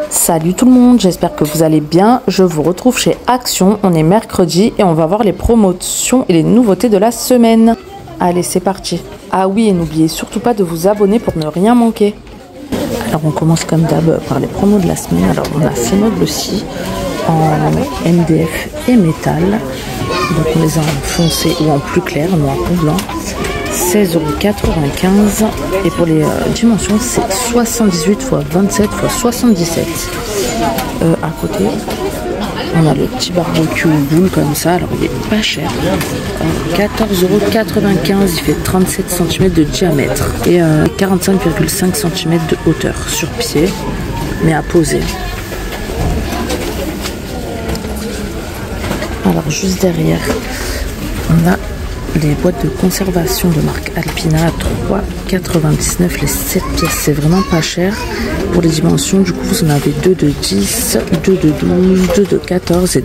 Salut tout le monde, j'espère que vous allez bien. Je vous retrouve chez Action, on est mercredi et on va voir les promotions et les nouveautés de la semaine. Allez, c'est parti. Ah oui, et n'oubliez surtout pas de vous abonner pour ne rien manquer. Alors on commence comme d'hab par les promos de la semaine. Alors on a ces meubles-ci en MDF et métal. Donc on les a en foncé ou en plus clair, noir ou blanc. 16,95 € et pour les dimensions c'est 78 x 27 x 77. À côté on a le petit barbecue boule comme ça, alors il est pas cher, 14,95 €, il fait 37 cm de diamètre et 45,5 cm de hauteur sur pied mais à poser. Alors juste derrière on a les boîtes de conservation de marque Alpina à 3,99 € les 7 pièces, c'est vraiment pas cher pour les dimensions. Du coup vous en avez 2 de 10, 2 de 12, 2 de 14 et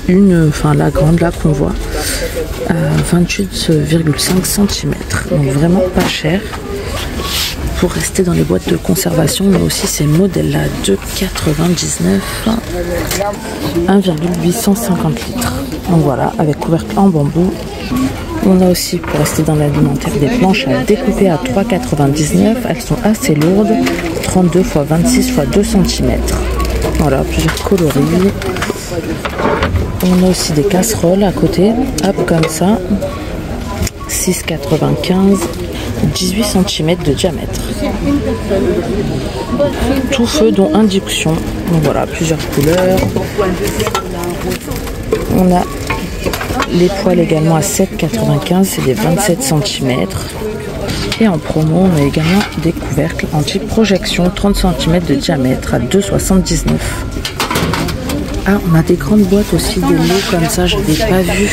une, enfin la grande là qu'on voit à 28,5 cm, donc vraiment pas cher. Pour rester dans les boîtes de conservation, on a aussi ces modèles là de 99, 1,850 litres. Donc voilà, avec couvercle en bambou. On a aussi, pour rester dans l'alimentaire, des planches à découper à 3,99 €. Elles sont assez lourdes, 32 x 26 x 2 cm. Voilà, plusieurs coloris. On a aussi des casseroles à côté, hop comme ça, 6,95 €, 18 cm de diamètre. Tout feu dont induction. Donc voilà, plusieurs couleurs. On a les poêles également à 7,95 €, c'est des 27 cm. Et en promo, on a également des couvercles anti-projection 30 cm de diamètre à 2,79 €. Ah, on a des grandes boîtes aussi de l'eau comme ça, je n'avais pas vu.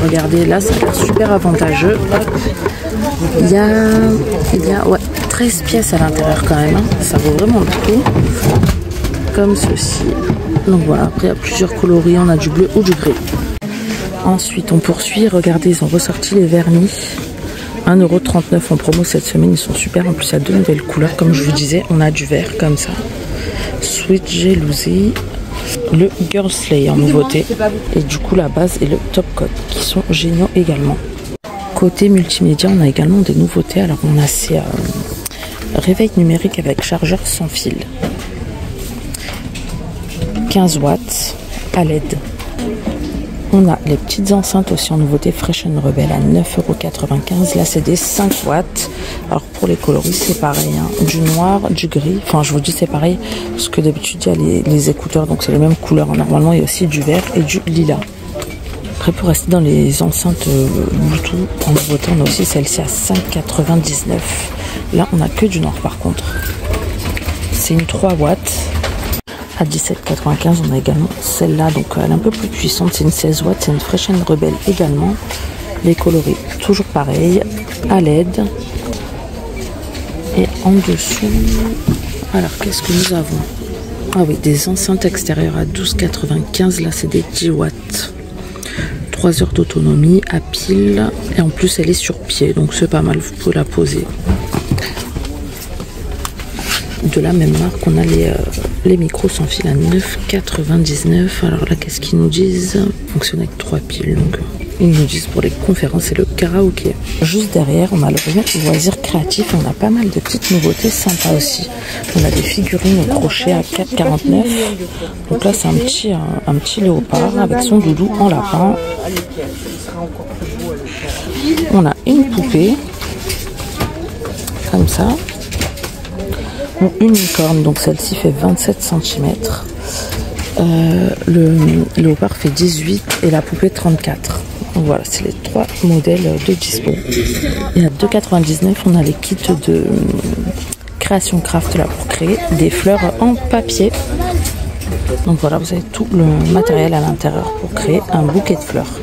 Regardez, là, ça a l'air super avantageux. Hop. Il y a ouais, 13 pièces à l'intérieur quand même, hein. Ça vaut vraiment le coup. Comme ceci. Donc voilà, après il y a plusieurs coloris, on a du bleu ou du gris. Ensuite on poursuit, regardez, ils ont ressorti les vernis. 1,39 € en promo cette semaine, ils sont super. En plus il y a 2 nouvelles couleurs, comme je vous disais, on a du vert comme ça. Sweet Jealousy, le Girl Slay en nouveauté. Et du coup la base et le top coat qui sont géniaux également. Côté multimédia, on a également des nouveautés. Alors on a ces réveils numériques avec chargeur sans fil. 15 watts à LED. On a les petites enceintes aussi en nouveauté Fresh & Rebel à 9,95 €. Là c'est des 5 watts. Alors pour les coloris c'est pareil, hein. Du noir, du gris. Enfin je vous dis c'est pareil parce que d'habitude il y a les écouteurs, donc c'est les mêmes couleurs. Normalement il y a aussi du vert et du lilas. Après pour rester dans les enceintes Bluetooth en nouveauté, on a aussi celle-ci à 5,99 €. Là on a que du noir par contre. C'est une 3 watts. À 17,95 €, on a également celle-là, donc elle est un peu plus puissante, c'est une 16 watts, c'est une Fresh & Rebel également. Les coloris, toujours pareil, à LED. Et en dessous, alors qu'est-ce que nous avons? Ah oui, des enceintes extérieures à 12,95 €, là c'est des 10 watts. 3 heures d'autonomie à pile, et en plus elle est sur pied, donc c'est pas mal, vous pouvez la poser. De la même marque, on a les micros sans fil à 9,99 €. Alors là, qu'est-ce qu'ils nous disent? Fonctionne avec 3 piles. Donc ils nous disent pour les conférences et le karaoké. Juste derrière, on a le rayon loisirs créatifs. On a pas mal de petites nouveautés sympas aussi. On a des figurines au crochet à 4,49 €. Donc là, c'est un petit léopard avec son doudou en lapin. On a une poupée comme ça. Une licorne, donc celle-ci fait 27 cm. Le léopard fait 18 et la poupée 34. Donc voilà, c'est les 3 modèles de dispo. Et à 2,99 €, on a les kits de création craft là pour créer des fleurs en papier. Donc voilà, vous avez tout le matériel à l'intérieur pour créer un bouquet de fleurs.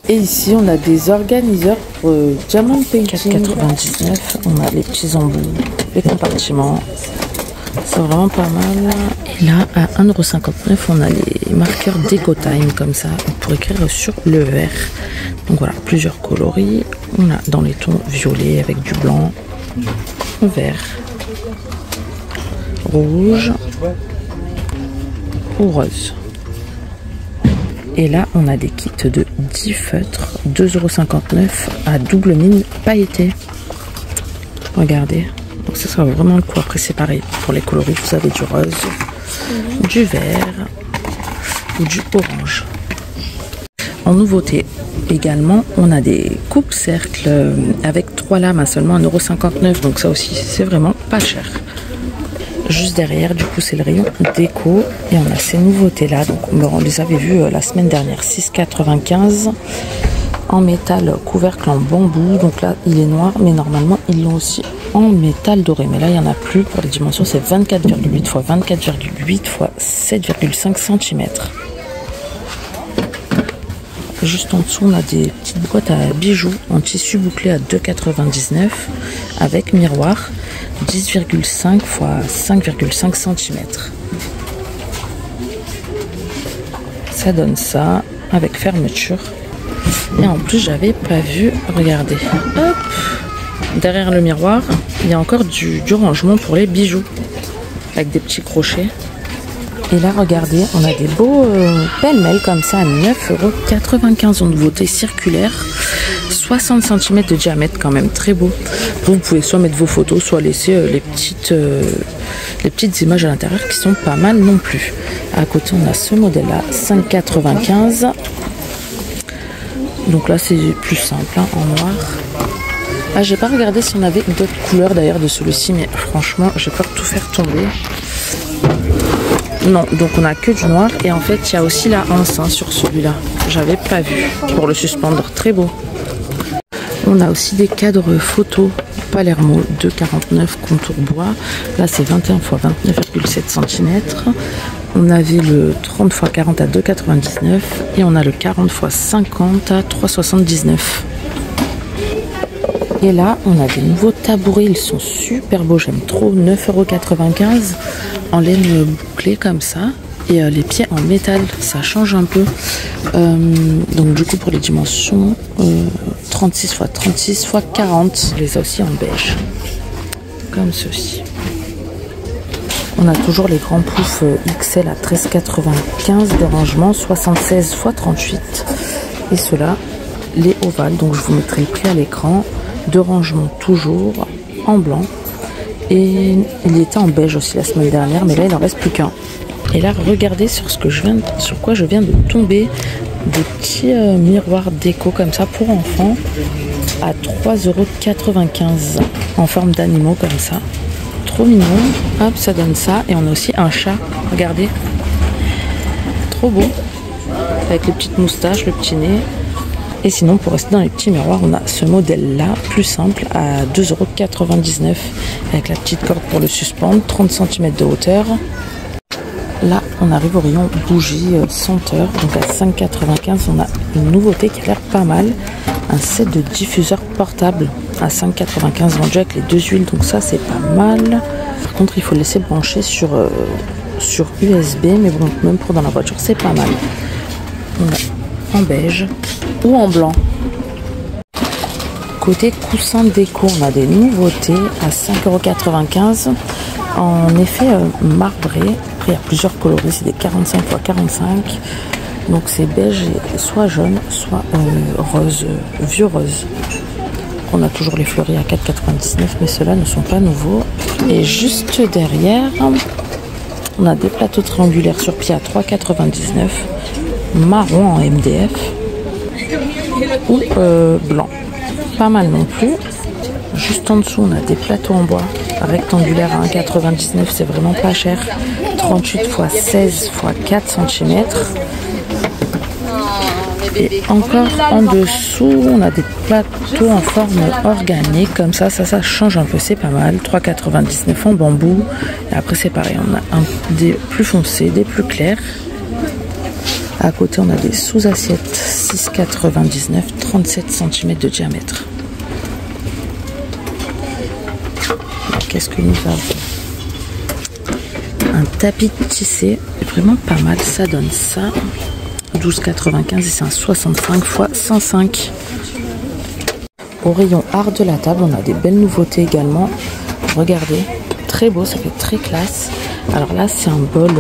Et ici, on a des organiseurs pour diamant painting. 4,99 €. On a les petits embouts, les compartiments. C'est vraiment pas mal. Et là, à 1,59 €, on a les marqueurs Deco Time comme ça pour écrire sur le verre. Donc voilà, plusieurs coloris. On a dans les tons violets avec du blanc, vert, rouge, ou rose. Et là, on a des kits de 10 feutres, 2,59 € à double mine pailletée. Regardez. Donc ça sera vraiment le coup. Après, c'est pareil. Pour les coloris, vous avez du rose, du vert ou du orange. En nouveauté également, on a des coupes cercles avec 3 lames à seulement 1,59 €. Donc ça aussi, c'est vraiment pas cher. Juste derrière, du coup, c'est le rayon déco. Et on a ces nouveautés-là. Donc, on les avait vues la semaine dernière. 6,95 € en métal couvercle en bambou. Donc là, il est noir. Mais normalement, ils l'ont aussi en métal doré. Mais là, il n'y en a plus. Pour les dimensions, c'est 24,8 x 24,8 x 7,5 cm. Juste en dessous, on a des petites boîtes à bijoux en tissu bouclé à 2,99 € avec miroir. 10,5 x 5,5 cm. Ça donne ça avec fermeture. Et en plus, j'avais pas vu, regardez, hop, derrière le miroir, il y a encore du rangement pour les bijoux avec des petits crochets. Et là, regardez, on a des beaux pêle-mêle comme ça à 9,95 € en nouveauté circulaire. 60 cm de diamètre, quand même très beau. Vous pouvez soit mettre vos photos, soit laisser les petites images à l'intérieur qui sont pas mal non plus. À côté, on a ce modèle-là, 5,95 €. Donc là, c'est plus simple, hein, en noir. Ah, j'ai pas regardé si on avait d'autres couleurs d'ailleurs de celui-ci, mais franchement, j'ai peur de tout faire tomber. Non, donc on a que du noir. Et en fait, il y a aussi la anse hein, sur celui-là. J'avais pas vu. Pour le suspendre, très beau. On a aussi des cadres photos Palermo 2,49 contour bois. Là, c'est 21 x 29,7 cm. On avait le 30 x 40 à 2,99 et on a le 40 x 50 à 3,79. Et là, on a des nouveaux tabourets. Ils sont super beaux. J'aime trop. 9,95 € en laine bouclée comme ça. Et les pieds en métal, ça change un peu. Donc du coup pour les dimensions 36 x 36 x 40. On les a aussi en beige. Comme ceci. On a toujours les grands poufs XL à 13,95 € de rangement, 76 x 38. Et ceux-là, les ovales. Donc je vous mettrai le prix à l'écran. De rangement toujours en blanc. Et il était en beige aussi la semaine dernière, mais là il n'en reste plus qu'un. Et là, regardez sur quoi je viens de tomber. Des petits miroirs déco comme ça pour enfants à 3,95 € en forme d'animaux comme ça. Trop mignon. Hop, ça donne ça. Et on a aussi un chat. Regardez. Trop beau. Avec les petites moustaches, le petit nez. Et sinon, pour rester dans les petits miroirs, on a ce modèle-là, plus simple, à 2,99 € avec la petite corde pour le suspendre, 30 cm de hauteur. Là, on arrive au rayon bougie senteur, donc à 5,95 €. On a une nouveauté qui a l'air pas mal, un set de diffuseurs portables à 5,95 € vendu avec les 2 huiles, donc ça c'est pas mal. Par contre, il faut le laisser brancher sur USB, mais bon, même pour dans la voiture, c'est pas mal. On a en beige ou en blanc. Côté coussin déco, on a des nouveautés à 5,95 € en effet marbré. Après, il y a plusieurs coloris, c'est des 45 x 45. Donc c'est beige et soit jaune, soit rose, vieux rose. On a toujours les fleuris à 4,99 €, mais ceux-là ne sont pas nouveaux. Et juste derrière, on a des plateaux triangulaires sur pied à 3,99 €, marron en MDF ou blanc. Pas mal non plus. Juste en dessous, on a des plateaux en bois rectangulaires à 1,99 €, c'est vraiment pas cher. 38 x 16 x 4 cm. Et encore en dessous, on a des plateaux en forme organique, comme ça change un peu, c'est pas mal. 3,99 € en bambou. Et après, c'est pareil, on a des plus foncés, des plus clairs. À côté, on a des sous-assiettes 6,99 €, 37 cm de diamètre. Qu'est-ce que nous avons? Un tapis tissé, vraiment pas mal, ça donne ça. 12,95 € et c'est un 65 x 105. Au rayon art de la table, on a des belles nouveautés également. Regardez, très beau, ça fait très classe. Alors là, c'est un bol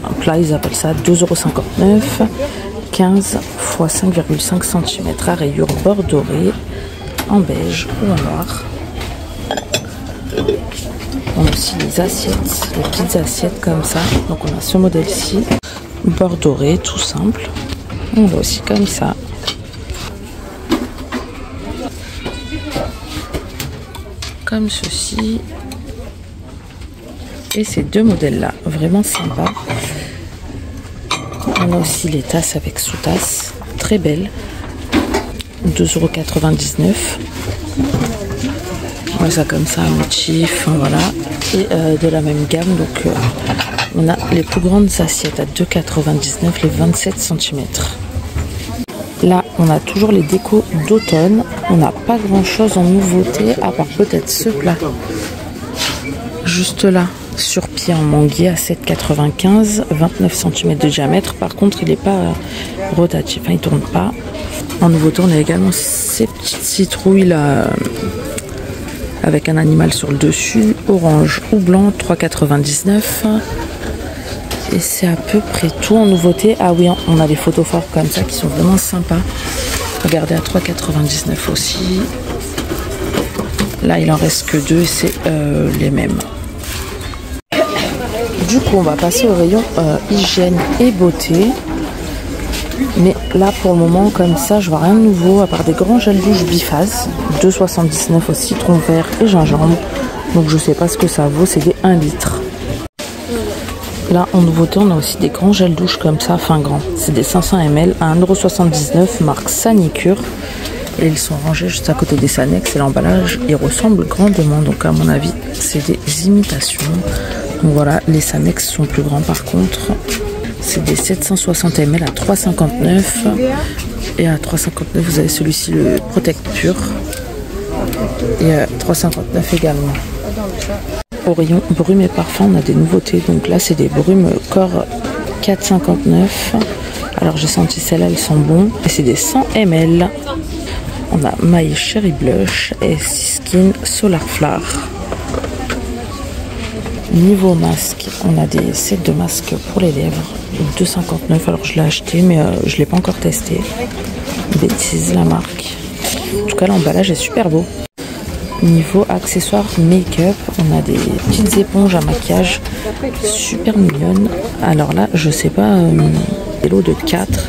plat, ils appellent ça 2,59 €, 15 x 5,5 cm à rayures bord doré, en beige ou en noir. On a aussi les assiettes, les petites assiettes comme ça. Donc on a ce modèle-ci, bord doré, tout simple. On l'a aussi comme ça. Comme ceci. Et ces deux modèles-là, vraiment sympa. On a aussi les tasses avec sous-tasse, très belles. 2,99 €. On a ça comme ça, un motif, voilà. Et de la même gamme, donc on a les plus grandes assiettes à 2,99 €, les 27 cm. Là, on a toujours les décos d'automne. On n'a pas grand chose en nouveauté, à part peut-être ce plat. Juste là, sur pied en manguier à 7,95 €, 29 cm de diamètre. Par contre, il n'est pas rotatif, il ne tourne pas. En nouveauté, on a également ces petites citrouilles là, avec un animal sur le dessus, orange ou blanc, 3,99 €. Et c'est à peu près tout en nouveauté. Ah oui, on a les photos forts comme ça qui sont vraiment sympas. Regardez, à 3,99 € aussi. Là, il en reste que deux, c'est les mêmes. Du coup, on va passer au rayon hygiène et beauté. Mais là, pour le moment, comme ça, je vois rien de nouveau, à part des grands gels douche biphase. 2,79 € au citron vert et gingembre. Donc, je sais pas ce que ça vaut, c'est des 1 litre. Là, en nouveauté, on a aussi des grands gels douche comme ça, fin grand. C'est des 500 ml à 1,79 €, marque Sanicure. Et ils sont rangés juste à côté des Sanex. Et l'emballage, il ressemble grandement. Donc, à mon avis, c'est des imitations. Donc voilà, les Sanex sont plus grands par contre. C'est des 760 ml à 3,59 €. Et à 3,59 €, vous avez celui-ci, le Protect Pur. Et à 3,59 € également. Au rayon brume et parfum, on a des nouveautés. Donc là, c'est des brumes corps 4,59 €. Alors j'ai senti celles-là, elles sont bons. Et c'est des 100 ml. On a My Cherry Blush et Skin Solar Flower. Niveau masque, on a des sets de masques pour les lèvres. 2,59 €. Alors je l'ai acheté, mais je ne l'ai pas encore testé. Bêtise la marque. En tout cas, l'emballage est super beau. Niveau accessoires make-up, on a des petites éponges à maquillage super mignonnes. Alors là, je sais pas, des lots de 4.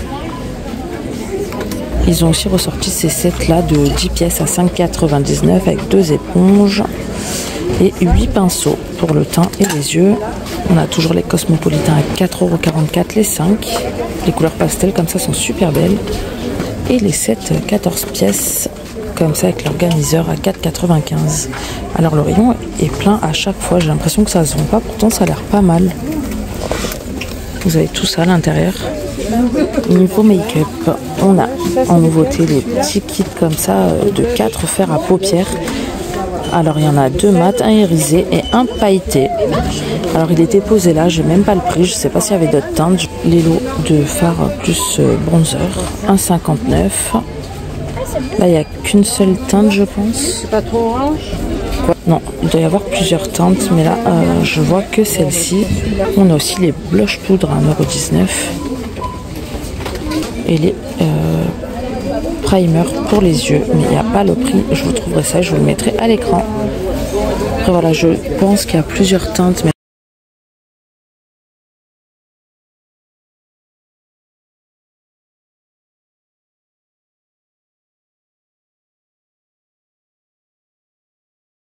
Ils ont aussi ressorti ces sets là de 10 pièces à 5,99 € avec 2 éponges et 8 pinceaux pour le teint et les yeux. On a toujours les Cosmopolitan à 4,44 € les 5. Les couleurs pastel comme ça sont super belles. Et les sets 14 pièces comme ça avec l'organiseur à 4,95 €. Alors le rayon est plein à chaque fois, j'ai l'impression que ça se vend pas, pourtant ça a l'air pas mal. Vous avez tout ça à l'intérieur. Niveau make-up, on a en nouveauté les petits kits comme ça de 4 fards à paupières. Alors il y en a 2 mat, un irisé et un pailleté. Alors il était posé là, j'ai même pas le prix, je sais pas s'il y avait d'autres teintes. Les lots de fards plus bronzer, 1,59 €. Là, il n'y a qu'une seule teinte, je pense. C'est pas trop orange? Non, il doit y avoir plusieurs teintes, mais là, je vois que celle-ci. On a aussi les blush poudre à 1,19 €. Et les primers pour les yeux. Mais il n'y a pas le prix. Je vous trouverai ça, je vous le mettrai à l'écran. Après, voilà, je pense qu'il y a plusieurs teintes. Mais